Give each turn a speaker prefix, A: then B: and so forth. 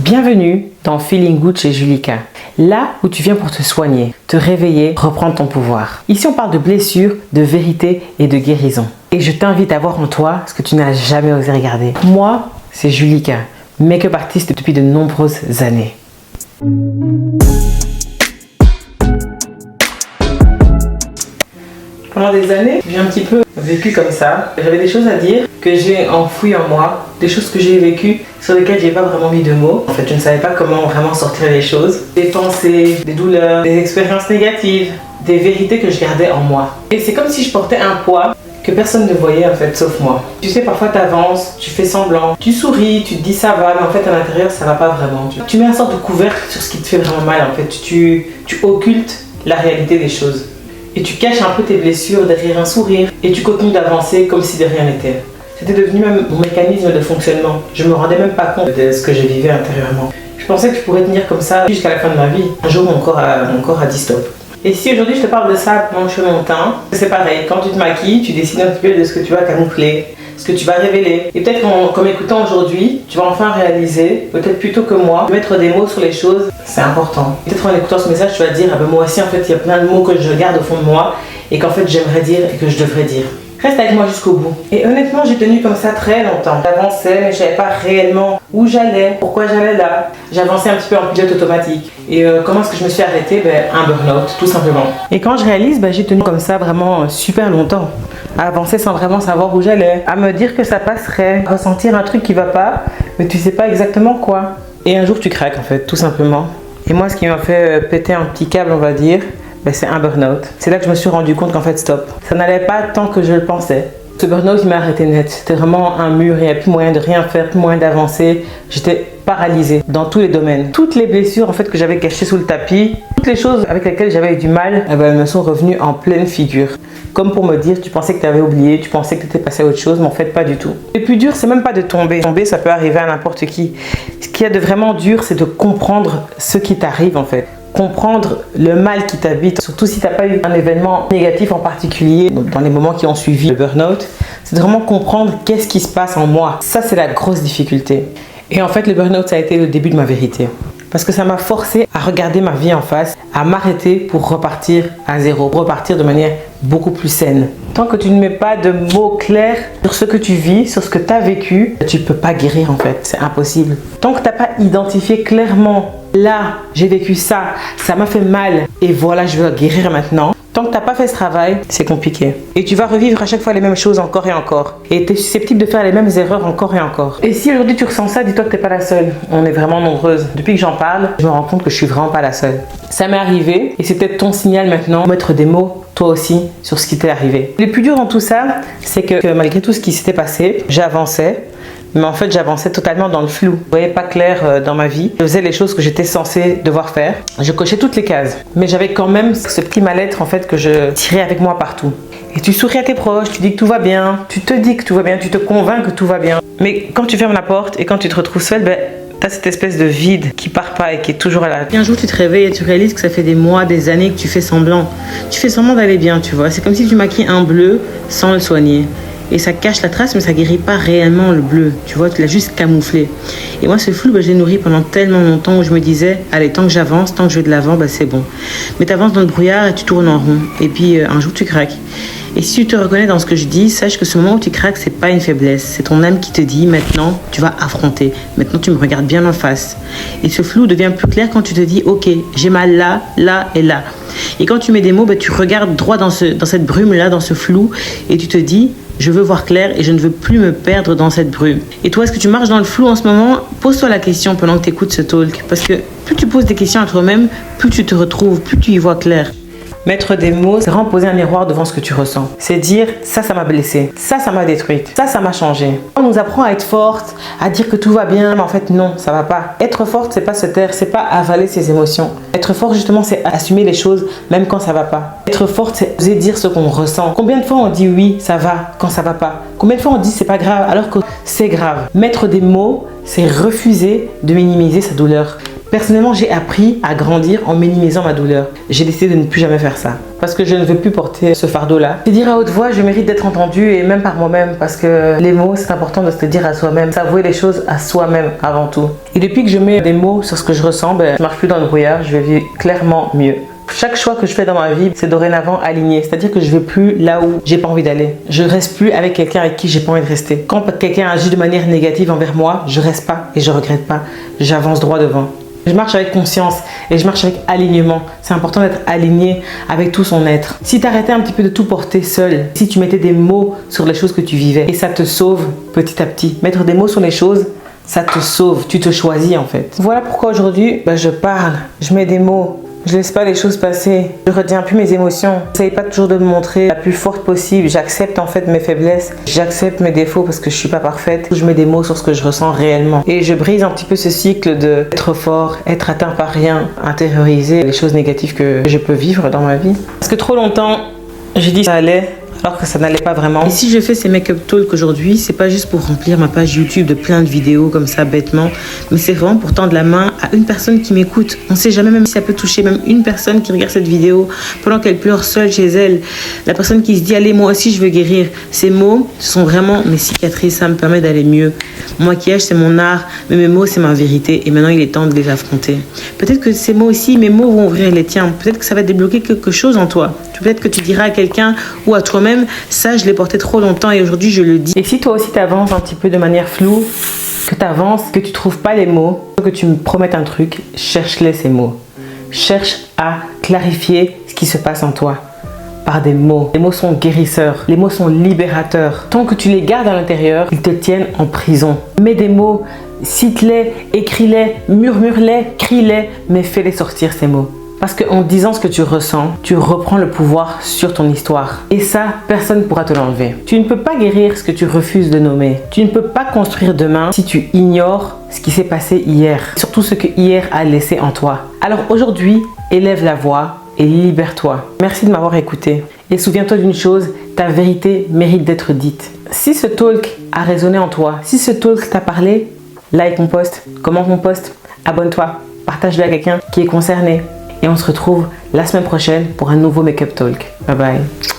A: Bienvenue dans Feeling Good chez Julika, là où tu viens pour te soigner, te réveiller, reprendre ton pouvoir. Ici on parle de blessures, de vérité et de guérison. Et je t'invite à voir en toi ce que tu n'as jamais osé regarder. Moi, c'est Julika, make-up artiste depuis de nombreuses années. Pendant des années, j'ai un petit peu vécu comme ça. J'avais des choses à dire que j'ai enfouies en moi, des choses que j'ai vécues sur lesquelles j'ai pas vraiment mis de mots. En fait, je ne savais pas comment vraiment sortir les choses. Des pensées, des douleurs, des expériences négatives, des vérités que je gardais en moi. Et c'est comme si je portais un poids que personne ne voyait en fait, sauf moi. Tu sais, parfois tu avances, tu fais semblant, tu souris, tu te dis ça va, mais en fait à l'intérieur ça va pas vraiment. Tu mets une sorte de couvercle sur ce qui te fait vraiment mal en fait. Tu occultes la réalité des choses. Et tu caches un peu tes blessures derrière un sourire et tu continues d'avancer comme si de rien n'était. C'était devenu même mon mécanisme de fonctionnement. Je me rendais même pas compte de ce que je vivais intérieurement. Je pensais que je pourrais tenir comme ça jusqu'à la fin de ma vie. Un jour mon corps a dit stop. Et si aujourd'hui je te parle de ça pendant que je fais mon teint, c'est pareil. Quand tu te maquilles, tu décides un petit peu de ce que tu vas camoufler, ce que tu vas révéler. Et peut-être qu'en m'écoutant aujourd'hui, tu vas enfin réaliser, peut-être plus tôt que moi, mettre des mots sur les choses, c'est important. Peut-être en écoutant ce message, tu vas te dire, ah ben moi aussi en fait il y a plein de mots que je garde au fond de moi et qu'en fait j'aimerais dire et que je devrais dire. Reste avec moi jusqu'au bout. Et honnêtement, j'ai tenu comme ça très longtemps. J'avançais, mais je savais pas réellement où j'allais, pourquoi j'allais là. J'avançais un petit peu en pilote automatique. Et comment est-ce que je me suis arrêtée? Un burn-out, tout simplement. Et quand je réalise, j'ai tenu comme ça vraiment super longtemps. À avancer sans vraiment savoir où j'allais. À me dire que ça passerait. À ressentir un truc qui va pas, mais tu sais pas exactement quoi. Et un jour, tu craques en fait, tout simplement. Et moi, ce qui m'a fait péter un petit câble, on va dire, c'est un burn-out. C'est là que je me suis rendu compte qu'en fait, stop. Ça n'allait pas tant que je le pensais. Ce burn-out, il m'a arrêté net. C'était vraiment un mur, il n'y avait plus moyen de rien faire, plus moyen d'avancer. J'étais paralysée dans tous les domaines. Toutes les blessures en fait que j'avais cachées sous le tapis, toutes les choses avec lesquelles j'avais eu du mal, elles me sont revenues en pleine figure. Comme pour me dire, tu pensais que tu avais oublié, tu pensais que tu étais passé à autre chose, mais en fait pas du tout. Le plus dur, c'est même pas de tomber. Tomber, ça peut arriver à n'importe qui. Ce qu'il y a de vraiment dur, c'est de comprendre ce qui t'arrive en fait. Comprendre le mal qui t'habite, surtout si tu n'as pas eu un événement négatif en particulier dans les moments qui ont suivi le burn-out, c'est de vraiment comprendre qu'est-ce qui se passe en moi. Ça, c'est la grosse difficulté. Et en fait, le burn-out, ça a été le début de ma vérité. Parce que ça m'a forcé à regarder ma vie en face, à m'arrêter pour repartir à zéro, repartir de manière beaucoup plus saine. Tant que tu ne mets pas de mots clairs sur ce que tu vis, sur ce que tu as vécu, tu ne peux pas guérir en fait, c'est impossible. Tant que tu n'as pas identifié clairement, là, j'ai vécu ça, ça m'a fait mal et voilà, je veux guérir maintenant. Tant que tu n'as pas fait ce travail, c'est compliqué. Et tu vas revivre à chaque fois les mêmes choses encore et encore. Et tu es susceptible de faire les mêmes erreurs encore et encore. Et si aujourd'hui tu ressens ça, dis-toi que tu n'es pas la seule. On est vraiment nombreuses. Depuis que j'en parle, je me rends compte que je suis vraiment pas la seule. Ça m'est arrivé et c'est peut-être ton signal maintenant de mettre des mots, toi aussi, sur ce qui t'est arrivé. Le plus dur dans tout ça, c'est que malgré tout ce qui s'était passé, j'avançais. Mais en fait, j'avançais totalement dans le flou. Je voyais pas clair dans ma vie. Je faisais les choses que j'étais censée devoir faire. Je cochais toutes les cases. Mais j'avais quand même ce petit mal-être en fait que je tirais avec moi partout. Et tu souris à tes proches, tu dis que tout va bien, tu te dis que tout va bien, tu te convaincs que tout va bien. Mais quand tu fermes la porte et quand tu te retrouves seule, t'as cette espèce de vide qui part pas et qui est toujours là. Et un jour, tu te réveilles et tu réalises que ça fait des mois, des années que tu fais semblant. Tu fais semblant d'aller bien, tu vois. C'est comme si tu maquilles un bleu sans le soigner. Et ça cache la trace, mais ça guérit pas réellement le bleu. Tu vois, tu l'as juste camouflé. Et moi, ce flou, je l'ai nourri pendant tellement longtemps où je me disais, allez, tant que j'avance, tant que je vais de l'avant, c'est bon. Mais tu avances dans le brouillard et tu tournes en rond. Et puis, un jour, tu craques. Et si tu te reconnais dans ce que je dis, sache que ce moment où tu craques, c'est pas une faiblesse. C'est ton âme qui te dit, maintenant, tu vas affronter. Maintenant, tu me regardes bien en face. Et ce flou devient plus clair quand tu te dis, ok, j'ai mal là, là et là. Et quand tu mets des mots, tu regardes droit dans cette brume-là, dans ce flou, et tu te dis, je veux voir clair et je ne veux plus me perdre dans cette brume. Et toi, est-ce que tu marches dans le flou en ce moment? Pose-toi la question pendant que tu écoutes ce talk. Parce que plus tu poses des questions à toi-même, plus tu te retrouves, plus tu y vois clair. Mettre des mots, c'est vraiment poser un miroir devant ce que tu ressens. C'est dire, ça m'a blessée, ça m'a détruite, ça m'a changé. On nous apprend à être forte, à dire que tout va bien, mais en fait non, ça va pas. Être forte, c'est pas se taire, c'est pas avaler ses émotions. Être forte, justement, c'est assumer les choses, même quand ça va pas. Être forte, c'est oser dire ce qu'on ressent. Combien de fois on dit oui, ça va, quand ça va pas? Combien de fois on dit c'est pas grave, alors que c'est grave? Mettre des mots, c'est refuser de minimiser sa douleur. Personnellement, j'ai appris à grandir en minimisant ma douleur. J'ai décidé de ne plus jamais faire ça. Parce que je ne veux plus porter ce fardeau-là. Et dire à haute voix, je mérite d'être entendue et même par moi-même. Parce que les mots, c'est important de se le dire à soi-même. S'avouer les choses à soi-même avant tout. Et depuis que je mets des mots sur ce que je ressens, je marche plus dans le brouillard, je vais vivre clairement mieux. Chaque choix que je fais dans ma vie, c'est dorénavant aligné. C'est-à-dire que je vais plus là où j'ai pas envie d'aller. Je reste plus avec quelqu'un avec qui j'ai pas envie de rester. Quand quelqu'un agit de manière négative envers moi, je reste pas et je regrette pas. J'avance droit devant. Je marche avec conscience et je marche avec alignement. C'est important d'être aligné avec tout son être. Si tu arrêtais un petit peu de tout porter seul, si tu mettais des mots sur les choses que tu vivais et ça te sauve petit à petit. Mettre des mots sur les choses, ça te sauve. Tu te choisis en fait. Voilà pourquoi aujourd'hui, je parle, je mets des mots. Je laisse pas les choses passer. Je retiens plus mes émotions. J'essaye pas toujours de me montrer la plus forte possible. J'accepte en fait mes faiblesses. J'accepte mes défauts parce que je suis pas parfaite. Je mets des mots sur ce que je ressens réellement. Et je brise un petit peu ce cycle de être fort, être atteint par rien, intérioriser les choses négatives que je peux vivre dans ma vie. Parce que trop longtemps, j'ai dit que ça allait, alors que ça n'allait pas vraiment. Et si je fais ces make-up talks aujourd'hui, c'est pas juste pour remplir ma page YouTube de plein de vidéos comme ça bêtement, mais c'est vraiment pour tendre la main à une personne qui m'écoute. On sait jamais même si ça peut toucher même une personne qui regarde cette vidéo pendant qu'elle pleure seule chez elle. La personne qui se dit allez, moi aussi je veux guérir. Ces mots, ce sont vraiment mes cicatrices, ça me permet d'aller mieux. Mon maquillage c'est mon art, mais mes mots c'est ma vérité et maintenant il est temps de les affronter. Peut-être que ces mots aussi, mes mots vont ouvrir les tiens. Peut-être que ça va débloquer quelque chose en toi. Peut-être que tu diras à quelqu'un ou à toi-même, ça je l'ai porté trop longtemps et aujourd'hui je le dis. Et si toi aussi tu avances un petit peu de manière floue, que tu avances, que tu trouves pas les mots, que tu me promettes un truc, cherche-les ces mots. Cherche à clarifier ce qui se passe en toi par des mots. Les mots sont guérisseurs, les mots sont libérateurs. Tant que tu les gardes à l'intérieur, ils te tiennent en prison. Mets des mots, cite-les, écris-les, murmure-les, crie-les, mais fais-les sortir ces mots. Parce qu'en disant ce que tu ressens, tu reprends le pouvoir sur ton histoire. Et ça, personne ne pourra te l'enlever. Tu ne peux pas guérir ce que tu refuses de nommer. Tu ne peux pas construire demain si tu ignores ce qui s'est passé hier. Surtout ce que hier a laissé en toi. Alors aujourd'hui, élève la voix et libère-toi. Merci de m'avoir écouté. Et souviens-toi d'une chose, ta vérité mérite d'être dite. Si ce talk a résonné en toi, si ce talk t'a parlé, like mon post, commente mon post, abonne-toi, partage-le à quelqu'un qui est concerné. Et on se retrouve la semaine prochaine pour un nouveau Make-up Talk. Bye bye.